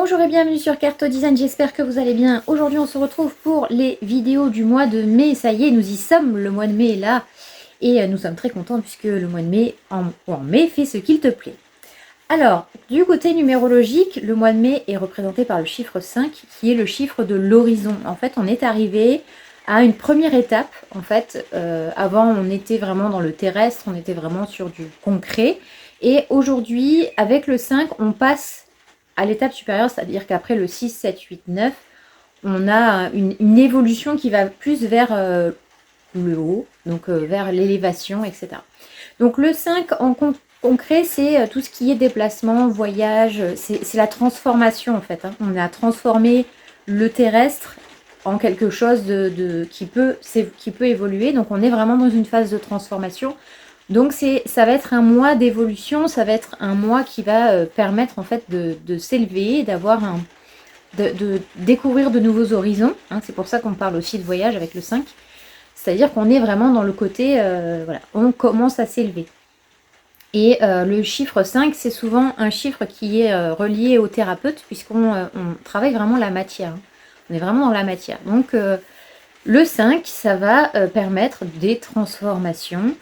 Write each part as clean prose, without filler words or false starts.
Bonjour et bienvenue sur Carto Design, j'espère que vous allez bien. Aujourd'hui on se retrouve pour les vidéos du mois de mai. Ça y est, nous y sommes, le mois de mai est là. Et nous sommes très contents puisque le mois de mai, en mai, fait ce qu'il te plaît. Alors, du côté numérologique, le mois de mai est représenté par le chiffre 5 qui est le chiffre de l'horizon. En fait, on est arrivé à une première étape. En fait, avant on était vraiment dans le terrestre, on était vraiment sur du concret. Et aujourd'hui, avec le 5, on passe à l'étape supérieure, c'est-à-dire qu'après le 6, 7, 8, 9, on a une évolution qui va plus vers le haut, donc vers l'élévation, etc. Donc le 5 en concret, c'est tout ce qui est déplacement, voyage, c'est la transformation en fait. Hein. On a transformé le terrestre en quelque chose qui peut évoluer, donc on est vraiment dans une phase de transformation. Donc ça va être un mois d'évolution, ça va être un mois qui va permettre en fait de s'élever, de découvrir de nouveaux horizons. Hein, c'est pour ça qu'on parle aussi de voyage avec le 5. C'est-à-dire qu'on est vraiment dans le côté, voilà, on commence à s'élever. Et le chiffre 5, c'est souvent un chiffre qui est relié au thérapeute, puisqu'on travaille vraiment la matière. Hein. On est vraiment dans la matière. Donc le 5, ça va permettre des transformations.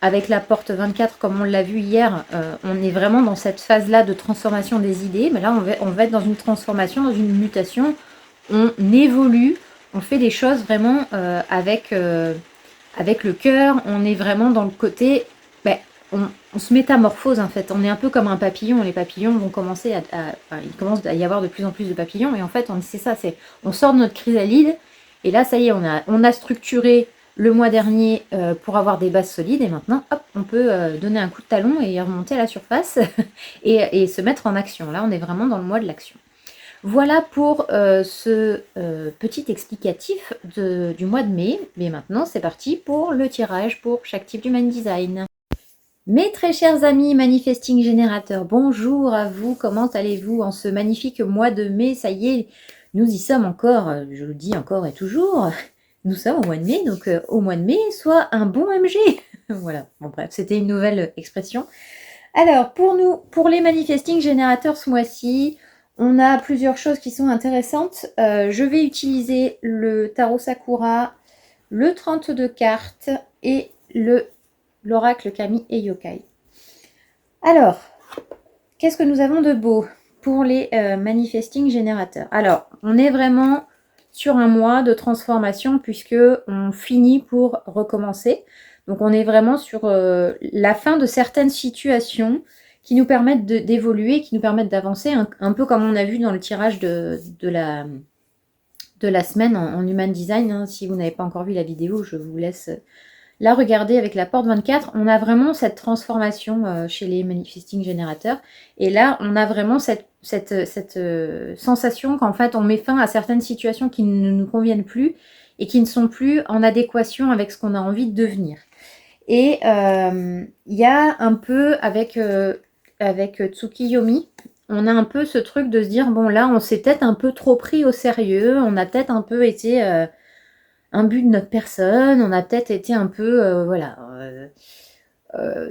Avec la porte 24, comme on l'a vu hier, on est vraiment dans cette phase-là de transformation des idées. Mais là, on va être dans une transformation, dans une mutation. On évolue, on fait des choses vraiment avec le cœur. On est vraiment dans le côté... on se métamorphose en fait. On est un peu comme un papillon. Les papillons vont commencer il commence à y avoir de plus en plus de papillons. Et en fait, c'est ça, on sort de notre chrysalide. Et là, ça y est, on a structuré le mois dernier pour avoir des bases solides. Et maintenant, hop, on peut donner un coup de talon et remonter à la surface et se mettre en action. Là, on est vraiment dans le mois de l'action. Voilà pour ce petit explicatif du mois de mai. Mais maintenant, c'est parti pour le tirage pour chaque type d'Human Design. Mes très chers amis Manifesting Générateurs, bonjour à vous, comment allez-vous en ce magnifique mois de mai? Ça y est, nous y sommes encore, je le dis encore et toujours, nous sommes au mois de mai, donc au mois de mai, soit un bon MG. Voilà, bon bref, c'était une nouvelle expression. Alors, pour les Manifesting Générateurs ce mois-ci, on a plusieurs choses qui sont intéressantes. Je vais utiliser le Tarot Sakura, le 32 cartes et l'oracle Kami et Yokai. Alors, qu'est-ce que nous avons de beau pour les Manifesting Générateurs? Alors, on est vraiment sur un mois de transformation puisque on finit pour recommencer. Donc, on est vraiment sur la fin de certaines situations qui nous permettent d'évoluer, qui nous permettent d'avancer, un peu comme on a vu dans le tirage de la semaine en Human Design. Hein. Si vous n'avez pas encore vu la vidéo, je vous laisse... Là, regardez, avec la porte 24, on a vraiment cette transformation chez les Manifesting Générateurs. Et là, on a vraiment cette sensation qu'en fait, on met fin à certaines situations qui ne nous conviennent plus et qui ne sont plus en adéquation avec ce qu'on a envie de devenir. Et il y a un peu, avec Tsukiyomi, on a un peu ce truc de se dire, bon là, on s'est peut-être un peu trop pris au sérieux, on a peut-être un peu été... un but de notre personne, on a peut-être été un peu, voilà,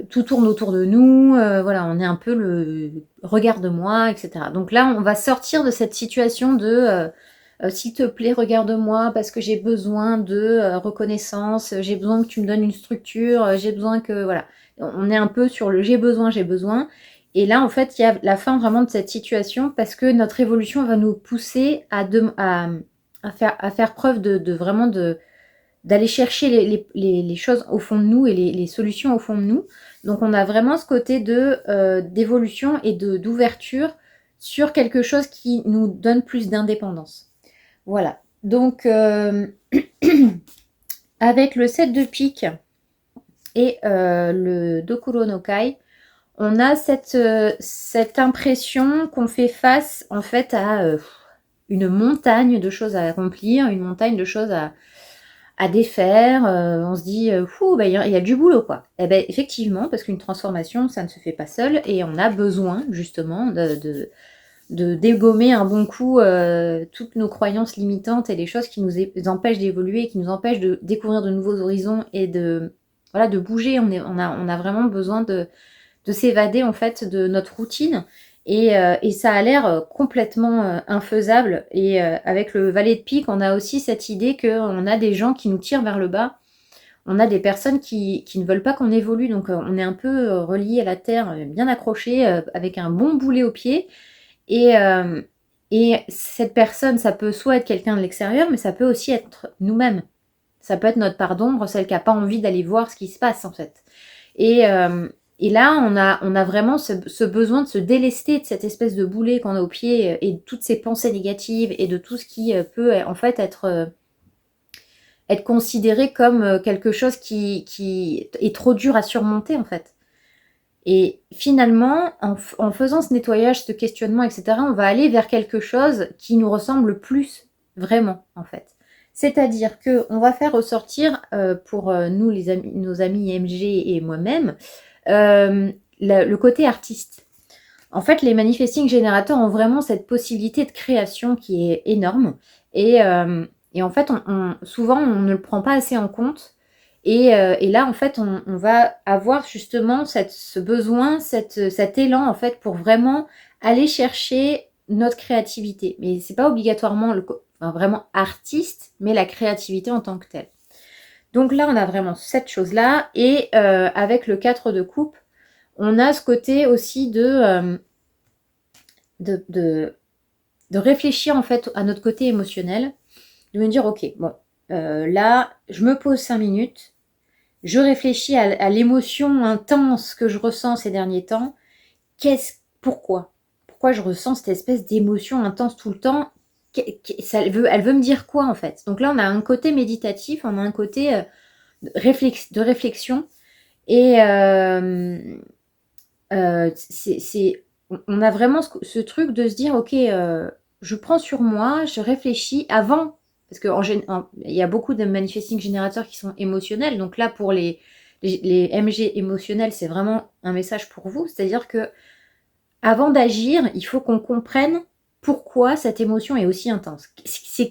tout tourne autour de nous, voilà, on est un peu le regarde-moi, etc. Donc là, on va sortir de cette situation de s'il te plaît, regarde-moi parce que j'ai besoin de reconnaissance, j'ai besoin que tu me donnes une structure, j'ai besoin que, voilà, on est un peu sur le j'ai besoin. Et là, en fait, il y a la fin vraiment de cette situation parce que notre évolution va nous pousser à faire preuve vraiment d'aller chercher les choses au fond de nous et les solutions au fond de nous. Donc on a vraiment ce côté d'évolution et d'ouverture sur quelque chose qui nous donne plus d'indépendance. Voilà. Donc avec le 7 de pique et le Dokuro no Kai, on a cette impression qu'on fait face en fait à une montagne de choses à accomplir, une montagne de choses à défaire. On se dit, il y a du boulot quoi. Et ben effectivement, parce qu'une transformation, ça ne se fait pas seul et on a besoin justement de dégommer un bon coup toutes nos croyances limitantes et les choses qui nous empêchent d'évoluer, qui nous empêchent de découvrir de nouveaux horizons et de bouger. On a vraiment besoin de s'évader en fait de notre routine Et ça a l'air complètement infaisable. Et avec le valet de pique, on a aussi cette idée qu'on a des gens qui nous tirent vers le bas. On a des personnes qui ne veulent pas qu'on évolue. Donc on est un peu relié à la terre, bien accroché, avec un bon boulet au pied. Et cette personne, ça peut soit être quelqu'un de l'extérieur, mais ça peut aussi être nous-mêmes. Ça peut être notre part d'ombre, celle qui n'a pas envie d'aller voir ce qui se passe en fait. Et là, on a vraiment ce besoin de se délester de cette espèce de boulet qu'on a au pied et de toutes ces pensées négatives et de tout ce qui peut en fait être considéré comme quelque chose qui est trop dur à surmonter en fait. Et finalement, en faisant ce nettoyage, ce questionnement, etc., on va aller vers quelque chose qui nous ressemble plus vraiment en fait. C'est-à-dire qu'on va faire ressortir pour nous, nos amis MG et moi-même, le côté artiste. En fait, les manifesting générateurs ont vraiment cette possibilité de création qui est énorme. Et en fait, souvent, on ne le prend pas assez en compte. Et là, en fait, on va avoir justement ce besoin, cet élan, en fait, pour vraiment aller chercher notre créativité. Mais c'est pas obligatoirement vraiment artiste, mais la créativité en tant que telle. Donc là, on a vraiment cette chose-là. Et avec le 4 de coupe, on a ce côté aussi de réfléchir en fait à notre côté émotionnel, de me dire ok, bon, là, je me pose 5 minutes, je réfléchis à l'émotion intense que je ressens ces derniers temps. Pourquoi je ressens cette espèce d'émotion intense tout le temps? Elle veut me dire quoi en fait? Donc là, on a un côté méditatif, on a un côté de réflexion. Et on a vraiment ce truc de se dire, ok, je prends sur moi, je réfléchis avant, parce qu'il y a beaucoup de manifesting générateurs qui sont émotionnels. Donc là, pour les MG émotionnels, c'est vraiment un message pour vous. C'est-à-dire que avant d'agir, il faut qu'on comprenne pourquoi cette émotion est aussi intense.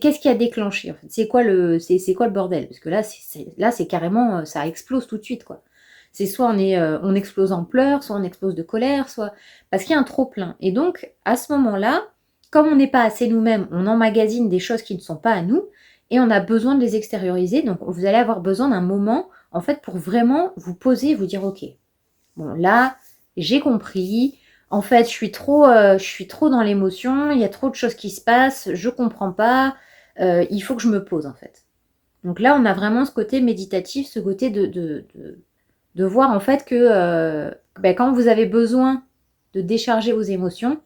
Qu'est-ce qui a déclenché en fait? C'est quoi le bordel? Parce que là, c'est carrément, ça explose tout de suite, quoi. C'est soit on explose en pleurs, soit on explose de colère, soit parce qu'il y a un trop plein. Et donc, à ce moment-là, comme on n'est pas assez nous-mêmes, on emmagasine des choses qui ne sont pas à nous et on a besoin de les extérioriser. Donc, vous allez avoir besoin d'un moment, en fait, pour vraiment vous poser et vous dire, ok, bon, là, j'ai compris. En fait, je suis trop dans l'émotion. Il y a trop de choses qui se passent. Je comprends pas. Il faut que je me pose, en fait. Donc là, on a vraiment ce côté méditatif, ce côté de voir en fait que quand vous avez besoin de décharger vos émotions,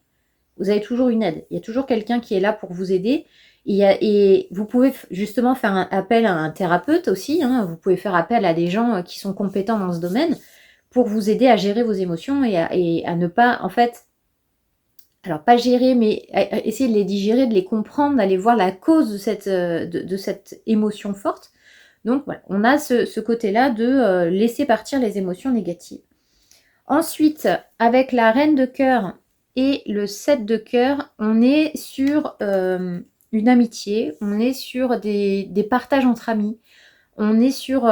vous avez toujours une aide. Il y a toujours quelqu'un qui est là pour vous aider. Et vous pouvez justement faire un appel à un thérapeute aussi. Hein. Vous pouvez faire appel à des gens qui sont compétents dans ce domaine pour vous aider à gérer vos émotions et à ne pas, en fait, alors pas gérer, mais à essayer de les digérer, de les comprendre, d'aller voir la cause de cette émotion forte. Donc voilà, on a ce côté-là de laisser partir les émotions négatives. Ensuite, avec la reine de cœur et le 7 de cœur, on est sur une amitié, on est sur des partages entre amis, on est sur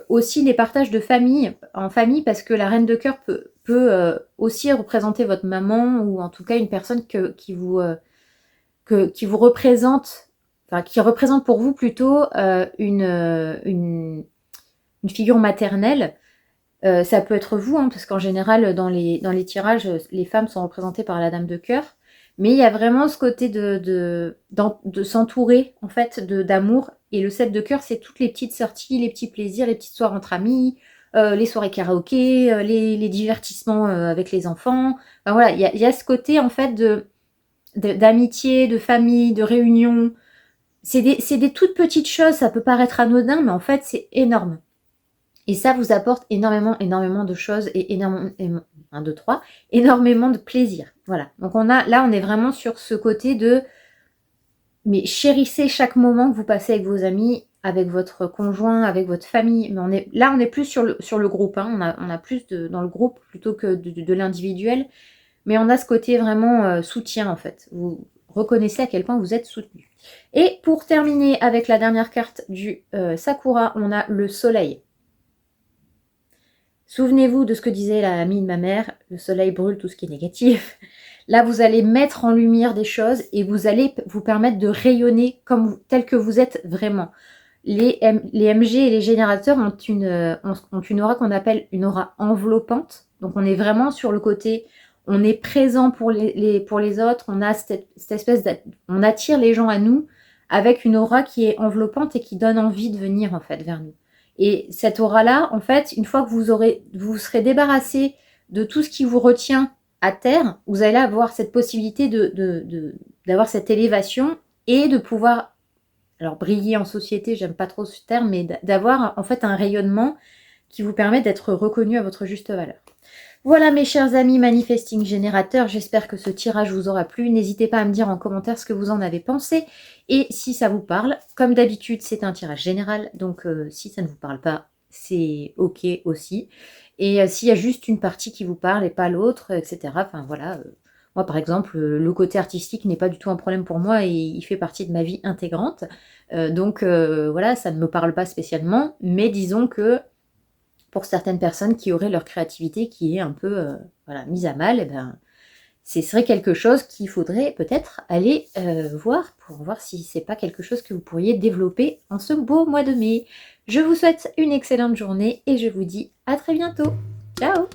aussi les partages de famille, en famille, parce que la reine de cœur peut aussi représenter votre maman ou en tout cas une personne qui vous représente, enfin qui représente pour vous plutôt une figure maternelle. Ça peut être vous, hein, parce qu'en général, dans les tirages, les femmes sont représentées par la dame de cœur. Mais il y a vraiment ce côté de s'entourer, en fait, d'amour. Et le 7 de cœur, c'est toutes les petites sorties, les petits plaisirs, les petites soirées entre amis, les soirées karaoké, les divertissements avec les enfants. Enfin, voilà, il y a ce côté, en fait, d'amitié, de famille, de réunion. C'est des toutes petites choses, ça peut paraître anodin, mais en fait, c'est énorme. Et ça vous apporte énormément de choses et énormément de plaisir. Voilà. Donc on est vraiment sur ce côté de, mais chérissez chaque moment que vous passez avec vos amis, avec votre conjoint, avec votre famille. Mais on est plus sur le groupe. Hein. On a plus dans le groupe plutôt que de l'individuel. Mais on a ce côté vraiment soutien en fait. Vous reconnaissez à quel point vous êtes soutenu. Et pour terminer avec la dernière carte du Sakura, on a le soleil. Souvenez-vous de ce que disait l'amie de ma mère, le soleil brûle tout ce qui est négatif. Là, vous allez mettre en lumière des choses et vous allez vous permettre de rayonner tel que vous êtes vraiment. Les MG et les générateurs ont une aura qu'on appelle une aura enveloppante. Donc, on est vraiment sur le côté, on est présent pour les autres, on a cette espèce on attire les gens à nous avec une aura qui est enveloppante et qui donne envie de venir en fait vers nous. Et cette aura-là, en fait, une fois que vous serez débarrassé de tout ce qui vous retient à terre, vous allez avoir cette possibilité d'avoir cette élévation et de pouvoir, alors briller en société, j'aime pas trop ce terme, mais d'avoir en fait un rayonnement qui vous permet d'être reconnu à votre juste valeur. Voilà mes chers amis manifesting générateurs, j'espère que ce tirage vous aura plu. N'hésitez pas à me dire en commentaire ce que vous en avez pensé et si ça vous parle. Comme d'habitude, c'est un tirage général, donc si ça ne vous parle pas, c'est ok aussi. Et s'il y a juste une partie qui vous parle et pas l'autre, etc. Enfin voilà, moi par exemple, le côté artistique n'est pas du tout un problème pour moi et il fait partie de ma vie intégrante. Donc voilà, ça ne me parle pas spécialement, mais disons que pour certaines personnes qui auraient leur créativité qui est un peu voilà, mise à mal, eh ben, ce serait quelque chose qu'il faudrait peut-être aller voir pour voir si c'est pas quelque chose que vous pourriez développer en ce beau mois de mai. Je vous souhaite une excellente journée et je vous dis à très bientôt. Ciao!